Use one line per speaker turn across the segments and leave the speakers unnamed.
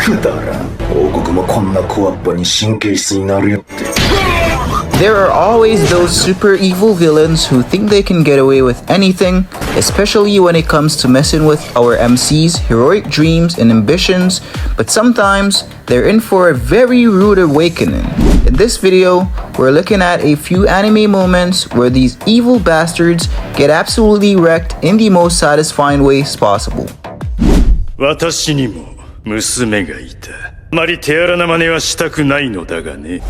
くだら王国もこんな小っ端に神経質になるよって。
There are always those super evil villains who think they can get away with anything, especially when it comes to messing with our MC's heroic dreams and ambitions, but sometimes they're in for a very rude awakening. In this video, we're looking at a few anime moments where these evil bastards get absolutely wrecked in the most satisfying ways possible.
私にも娘がいた。あまり手荒な真似はしたくないのだがね。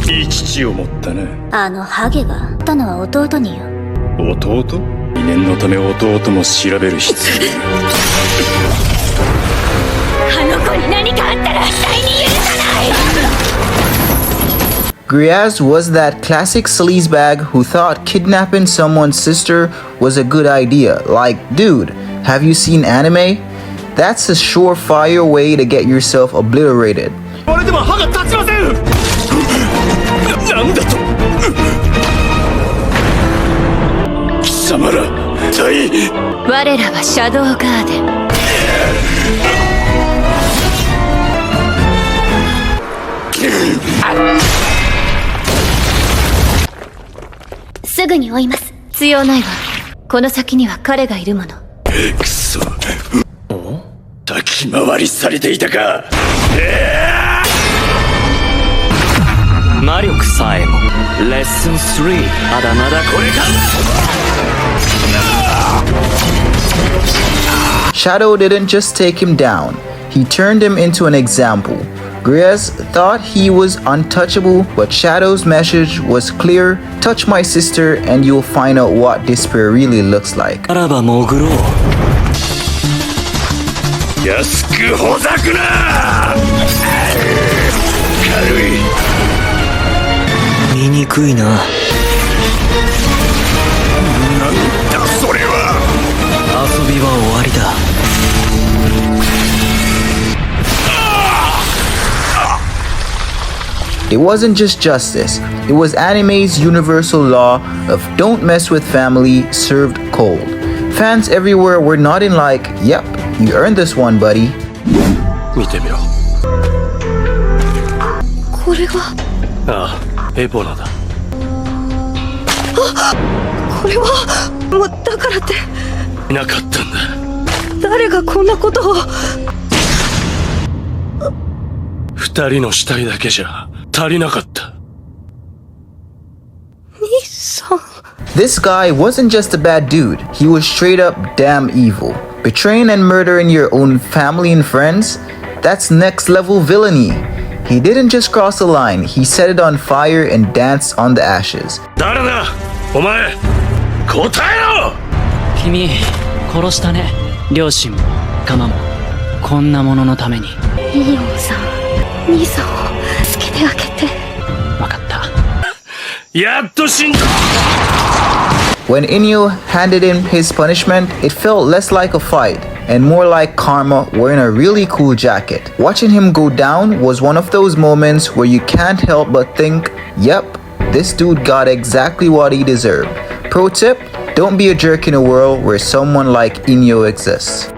いい父を持ったな。
あのハゲがったのは弟によ。
弟？疑念のため弟も調べる必要。
あの子に何かあったら絶対に許さない。
Griaz was that classic sleazebag who thought kidnapping someone's sister was a good idea. Like, dude, have you seen anime? That's a surefire way to get yourself obliterated.
俺でも歯が立ちません。なんだと。貴様ら、
我らはシャドウガーデン。すぐに追います。強ないわ。この先には彼がいるもの。
くそ。先回りされていたか。
魔力さえもレッスン3。まだまだこれからだ。
Shadow didn't just take him down, he turned him into an example. Griaz thought he was untouchable, but Shadow's message was clear: touch my sister and you'll find out what despair really looks like.
あらば潜ろう。
安くほざくな。軽い。
見にくいな。なん
だそれは。
遊びは終わりだ。
It wasn't just justice, it was anime's universal law of don't mess with family served cold. Fans everywhere were nodding like, yep, you earned this one, buddy.
見てみろ。
これは。
ああ、エボラだ。
これはもうだからって
いなかったんだ。
誰がこんなことを。
二人の死体だけじゃ足りなかった。
兄さん。
This guy wasn't just a bad dude, he was straight up damn evil. Betraying and murdering your own family and friends? That's next level villainy. He didn't just cross the line, he set it on fire and danced on the ashes.
誰だお前、答えろ。
君殺したね。両親もカマもこんなもののために。
イオンさん、兄さんを助けてあげて。
わかった。
やっと死んだ。
When Inyo handed him his punishment, it felt less like a fight and more like Karma wearing a really cool jacket. Watching him go down was one of those moments where you can't help but think, yep, this dude got exactly what he deserved. Pro tip, don't be a jerk in a world where someone like Inyo exists.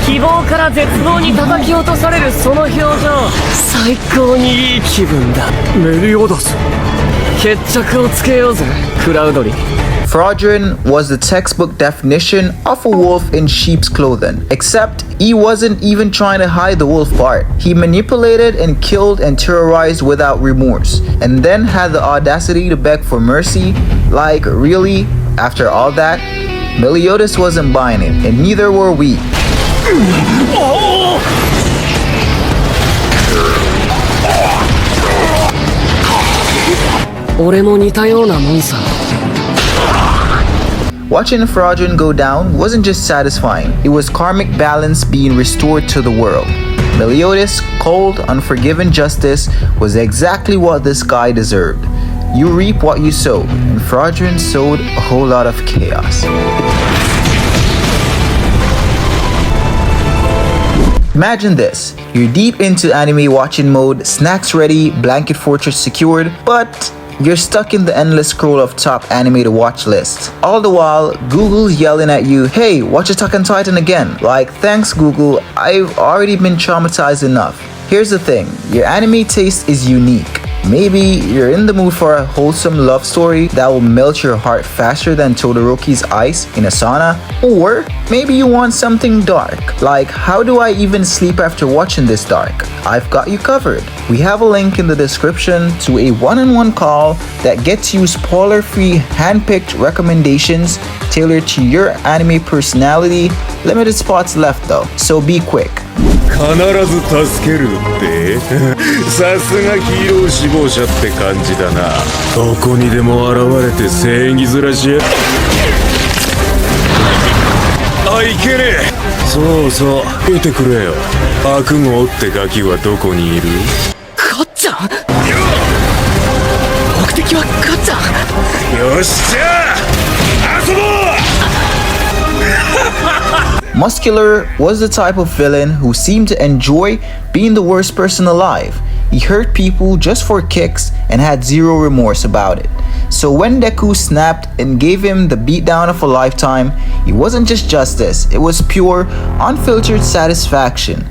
He 希望から絶望に叩き落とされるその表情、最高にいい気分だ。メリオダス、決着をつけようぜ、クラウドリー。
Frodrin was the textbook definition of a wolf in sheep's clothing, except he wasn't even trying to hide the wolf part. He manipulated and killed and terrorized without remorse, and then had the audacity to beg for mercy. Like, really? After all that? Meliodas wasn't buying it, and neither were we. Watching Frodrin go down wasn't just satisfying, it was karmic balance being restored to the world. Meliodas' cold, unforgiving justice was exactly what this guy deserved. You reap what you sow, and Frodrin sowed a whole lot of chaos. Imagine this, you're deep into anime watching mode, snacks ready, blanket fortress secured, but you're stuck in the endless scroll of top anime to watch lists. All the while, Google's yelling at you, hey, watch Attack on Titan again. Like, thanks Google, I've already been traumatized enough. Here's the thing, your anime taste is unique. Maybe you're in the mood for a wholesome love story that will melt your heart faster than Todoroki's ice in a sauna. Or maybe you want something dark, like how do I even sleep after watching this dark? I've got you covered. We have a link in the description to a one-on-one call that gets you spoiler-free hand-picked recommendations tailored to your anime personality. Limited spots left though, so be quick.
必ず助けるってさすがヒーロー志望者って感じだな。どこにでも現れて正義面しやあ、いけねえ。そうそう、見てくれよ。悪号ってガキはどこにいる？
かっちゃん？目的はかっちゃん。
よっしゃ遊ぼう。
Muscular was the type of villain who seemed to enjoy being the worst person alive. He hurt people just for kicks and had zero remorse about it. So when Deku snapped and gave him the beatdown of a lifetime, it wasn't just justice, it was pure, unfiltered satisfaction.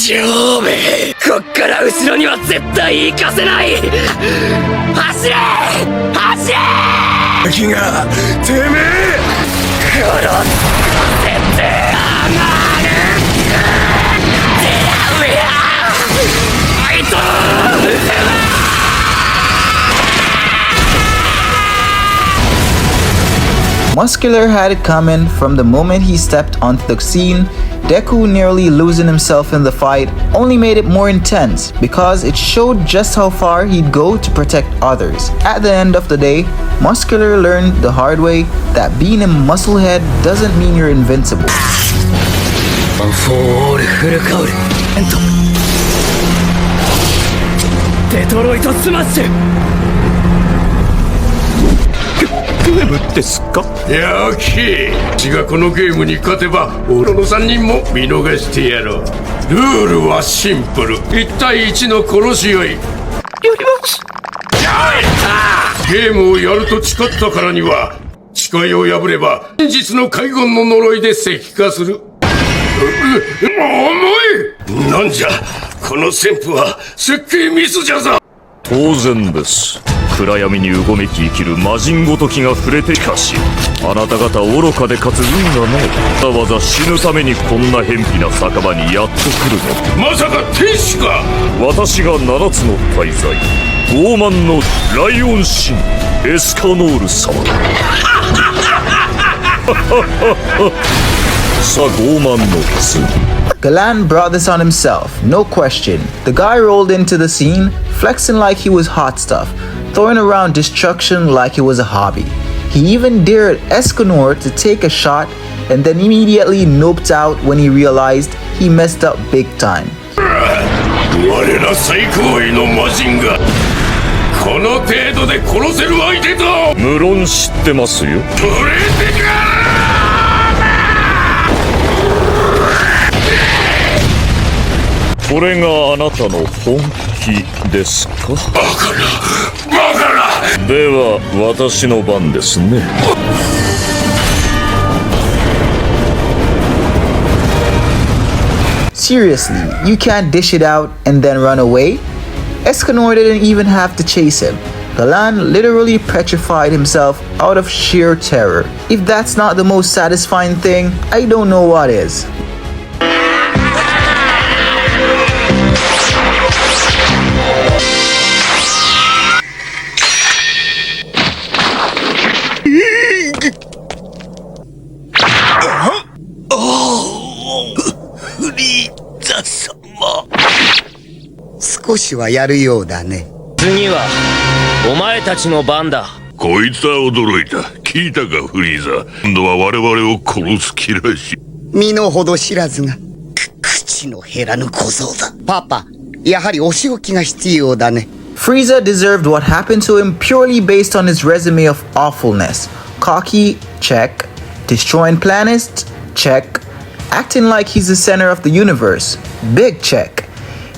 ジョーベ、こっから後ろには絶対行かせない。走れ走れ。
ガキがてめえ
殺させてやがる。あいつ
Muscular had it coming from the moment he stepped onto the scene. Deku nearly losing himself in the fight only made it more intense because it showed just how far he'd go to protect others. At the end of the day, Muscular learned the hard way that being a musclehead doesn't mean you're invincible.
フォールフルカウルエントデトロイトスマッシュ。
ゲームですか？
よき私がこのゲームに勝てば俺の3人も見逃してやろう。ルールはシンプル、1対1の殺し合い。やります。ゲームをやると誓ったからには誓いを破れば真実の海軍の呪いで石化する。重い。なんじゃこの旋風は設計ミスじゃぞ。
当然です。暗闇にうごめき生きる魔人ごときが触れてかし、あなた方愚かでかつ運がない。わざわざ死ぬためにこんな偏僻な酒場にやってくるの。
まさか天使か。
私が7つの大罪、傲慢のライオン神エスカノール様。さあ傲慢の罪。
Galan brought this on himself, no question. The guy rolled into the scene, flexing like he was hot stuff, throwing around destruction like it was a hobby. He even dared Escanor to take a shot and then immediately noped out when he realized he messed up big time.
我ら最高位の魔人がこの程度で殺せる相手と。
無論知ってますよ。
それでか。
これがあなたの本気ですか？
バカな。
では私の番ですね。
Seriously, you can't dish it out and then run away? Escanor didn't even have to chase him. Galan literally petrified himself out of sheer terror. If that's not the most satisfying thing, I don't know what is.
Oh, フリーザ様。
少しはやるようだね。
次はお前たちの番だ。
こいつは驚いた。聞いたかフリーザ。今度は我々を殺す気らしい。
身の程知らずが。口の減らぬ小僧だ。パパ、やはりお仕置きが必要だね。
Frieza deserved what happened to him purely based on his resume of awfulness. Cocky, check. Destroying planets, check. Acting like he's the center of the universe, big check.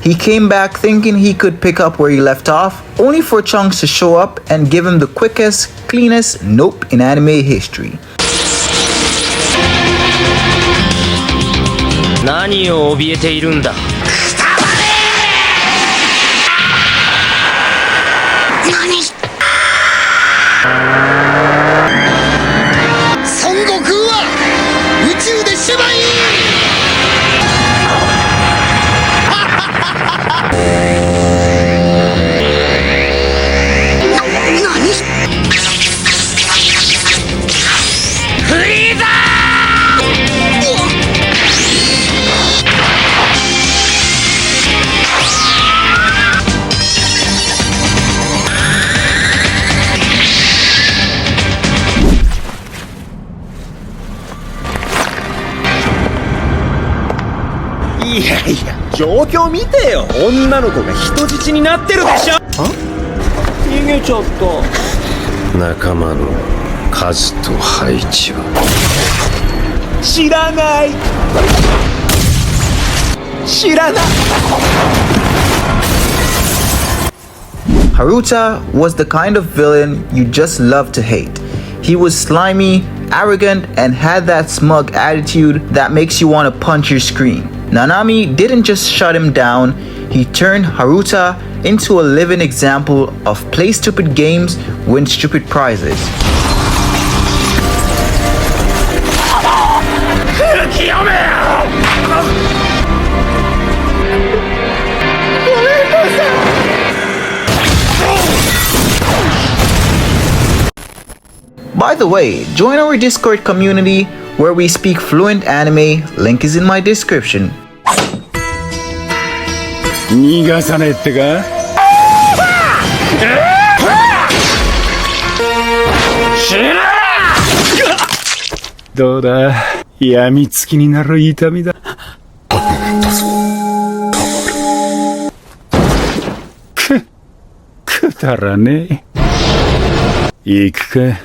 He came back thinking he could pick up where he left off, only for Trunks to show up and give him the quickest, cleanest nope in anime history.
何を怯えているんだ。
孫悟空は宇宙でしまい
いやいや、状況見てよ。女の子が人質になってるでしょ。逃げちゃった。
仲間の数と配置は
知らない。知らない。
Haruta was the kind of villain you just love to hate. He was slimy, arrogant, and had that smug attitude that makes you want to punch your screen. Nanami didn't just shut him down, he turned Haruta into a living example of play stupid games, win stupid prizes. By the way, join our Discord community where we speak fluent anime. Link is in my description.
逃がさねえってか。どうだ、やみつきになる痛みだ。くだらねえ。行くか。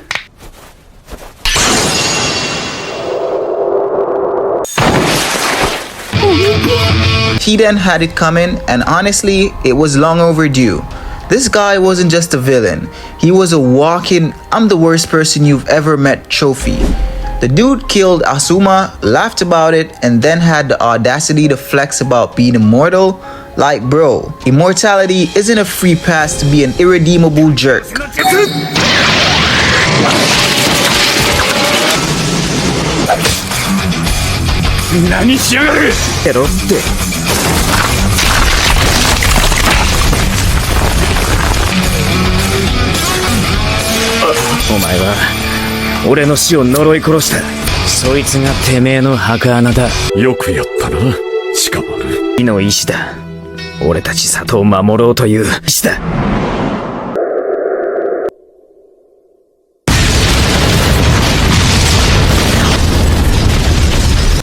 He then had it coming, and honestly, it was long overdue. This guy wasn't just a villain, he was a walking, I'm the worst person you've ever met trophy. The dude killed Asuma, laughed about it, and then had the audacity to flex about being immortal. Like bro, immortality isn't a free pass to be an irredeemable jerk.
"俺の死を呪い殺した。そいつがてめえの墓穴だ。
よくやったな、鹿丸。
火の意志だ。俺たち里を守ろうという意志だ。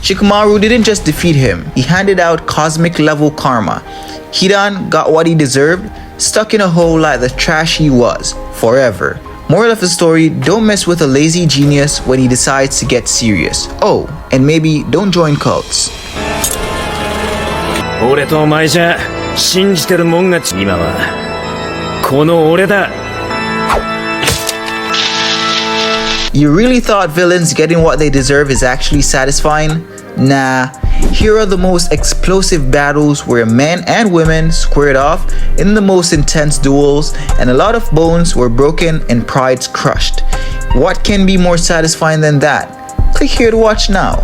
Shikamaru didn't just defeat him, he handed out cosmic level karma. Hidan got what he deserved, stuck in a hole like the trash he was, forever. Moral of the story, don't mess with a lazy genius when he decides to get serious. Oh, and maybe don't join cults.
俺とお前じゃ信じてるもんが今はこの俺だ。
You really thought villains getting what they deserve is actually satisfying? Nah, here are the most explosive battles where men and women squared off in the most intense duels, and a lot of bones were broken and prides crushed. What can be more satisfying than that? Click here to watch now.